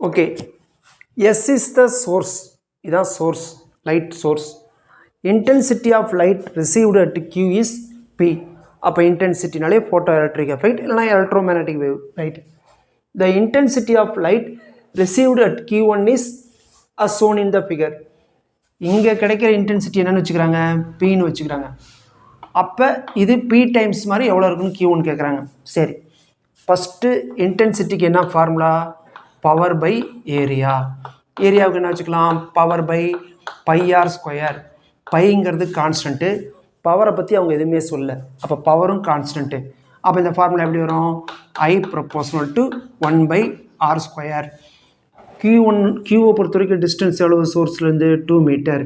Okay, S is the source. இதான் source, light source. Intensity of light received at Q is P. அப்போ இன்டென்சிட்டினாலே photo electric effect இல்லைனா electromagnetic wave, right? The intensity of light received at Q1 is as shown in the figure. இங்கே கிடைக்கிற intensity என்னென்னு வச்சுக்கிறாங்க, Pன்னு வச்சுக்கிறாங்க. அப்போ இது P times மாதிரி எவ்வளோ இருக்குன்னு Q1 கேட்குறாங்க. சரி, ஃபஸ்ட்டு இன்டென்சிட்டிக்கு என்ன ஃபார்முலா? Power by area. ஏரியாவுக்கு என்ன வச்சுக்கலாம்? Power by pi r square. பைங்கிறது கான்ஸ்டன்ட்டு, பவரை பற்றி அவங்க எதுவுமே சொல்ல, அப்போ பவரும் கான்ஸ்டன்ட்டு. அப்போ இந்த ஃபார்முலா எப்படி வரும்? I proportional to 1 by r square. Qவை பொறுத்த வரைக்கும் டிஸ்டன்ஸ் எவ்வளவு? சோர்ஸ்லேருந்து 2 மீட்டர்.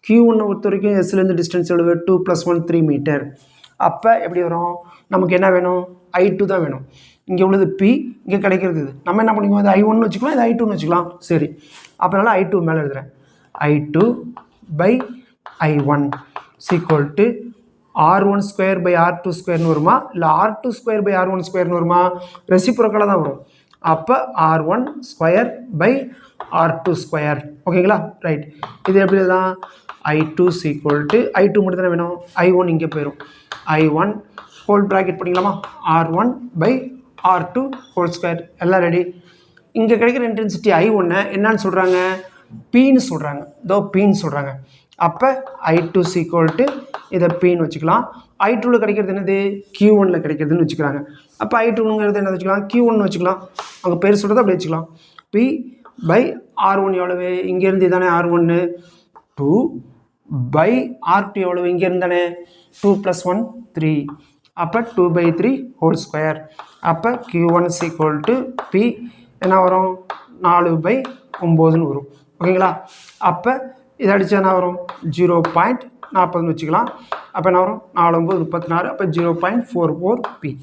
Q1 பொறுத்த வரைக்கும் எஸ்லேருந்து டிஸ்டன்ஸ் எவ்வளவு? 2 + 1 3 மீட்டர். அப்போ எப்படி வரும்? நமக்கு என்ன வேணும்? I2 தான் வேணும். இங்கே உள்ளது P, இங்கே கிடைக்கிறது இது. நம்ம என்ன பண்ணிக்குவோம்? இது I1 வச்சுக்கலாம், இது I2 வச்சுக்கலாம். சரி, அப்போனால I2 மேலே எழுதுகிறேன். I2 by I1 equal to R1 square by R2 ஸ்கொயர்னு வருமா, இல்லை R2 ஸ்கொயர் பை R1 ஸ்கொயர்னு வருமா? ரெசிப்ரோக்கலாக தான் வரும். அப்போ R1 square by R2 square. ஓகேங்களா? ரைட். இது எப்படி தான்? I2 ஈக்குவல் டு I2 மட்டும் தானே வேணும், I1 இங்கே போயிடும். I1 ஹோல் ப்ராக்கெட் பண்ணிக்கலாமா? R1 by R2 whole square. எல்லாம் ரெடி. இங்கே கிடைக்கிற இன்டென்சிட்டி I1 என்னன்னு சொல்கிறாங்க? Pன்னு சொல்கிறாங்க. இதோ Pன்னு சொல்கிறாங்க. அப்போ I2 ஈக்குவல் டு இதை Pன்னு வச்சுக்கலாம். I2வில் கிடைக்கிறது என்னது? Q1ல் கிடைக்கிறதுன்னு வச்சுக்கிறாங்க. அப்போ I2ங்கிறது என்ன வச்சுக்கலாம்? Q1 வச்சுக்கலாம். அங்கே பேர் சொல்கிறது அப்படி வச்சுக்கலாம். P பை R1 எவ்வளவு? இங்கேருந்து இதானே R1, 2 பை R2 எவ்வளவு? இங்கேருந்து தானே 2 + 1 3. அப்போ 2 பை 3 ஹோல் ஸ்கொயர். அப்போ Q1 ஈக்குவல் டு P என்ன வரும்? 4 பை 9ன்னு வரும். ஓகேங்களா? அப்போ இதை அடித்தா என்ன வரும்? 0.40ன்னு வச்சுக்கலாம். அப்போ என்ன வரும்? 4 9 36. அப்போ 0.44 P.